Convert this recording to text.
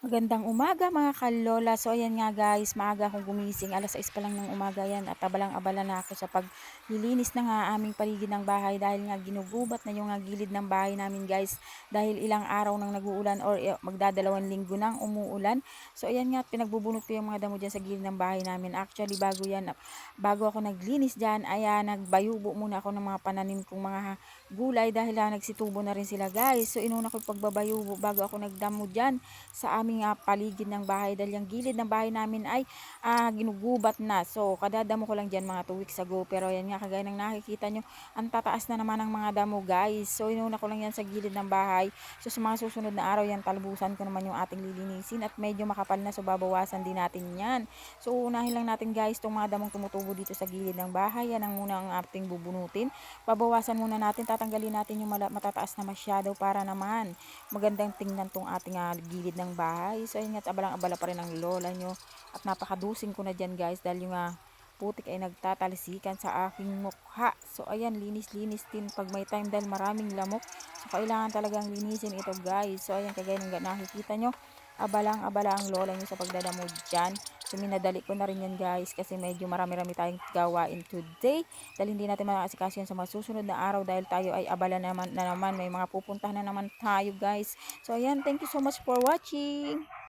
Magandang umaga mga kalola. So ayan nga guys, maaga akong gumising. Alas 6 pa lang ng umaga yan at abalang-abala na ako sa paglilinis ng aming paligid ng bahay dahil nga ginugubat na yung gilid ng bahay namin guys. Dahil ilang araw nang nag-uulan or magdadalawang linggo nang umuulan. So ayan nga, pinagbubunot ko yung mga damo dyan sa gilid ng bahay namin. Actually bago yan, bago ako naglinis dyan, nagbayubo muna ako ng mga pananim kong mga gulay dahil nagsitubo na rin sila guys. So inuna ko yung pagbabayubo bago ako nagdamo dyan sa aming paligid ng bahay dahil yung gilid ng bahay namin ay ginugubat na. So kadadamo ko lang dyan mga 2 weeks ago, pero yan nga kagaya ng nakikita nyo, ang tataas na naman ng mga damo guys. So inuna ko lang yan sa gilid ng bahay. So sa mga susunod na araw yan, talbusan ko naman yung ating lilinisin at medyo makapal na, so babawasan din natin yan. So unahin lang natin guys itong mga damong tumutubo dito sa gilid ng bahay. Yan ang muna ang ating bubunutin. Babawasan muna natin, tatanggalin natin yung matataas na masyado para naman magandang tingnan tong ating gilid ng bahay. So ayun nga, abalang-abala pa rin ang lola nyo at napakadusing ko na dyan guys dahil yung putik ay nagtatalsikan sa aking mukha. So ayan, linis-linis din pag may time dahil maraming lamok. So kailangan talagang linisin ito guys. So ayan, kagaya ng nakikita nyo, abalang-abala ang lola nyo sa pagdadamo dyan. So minadali ko na rin yan guys kasi medyo marami-rami tayong gawain today. Dahil hindi natin makakasikaso yan sa mga susunod na araw dahil tayo ay abala naman, may mga pupuntahan na naman tayo guys. So ayan, thank you so much for watching.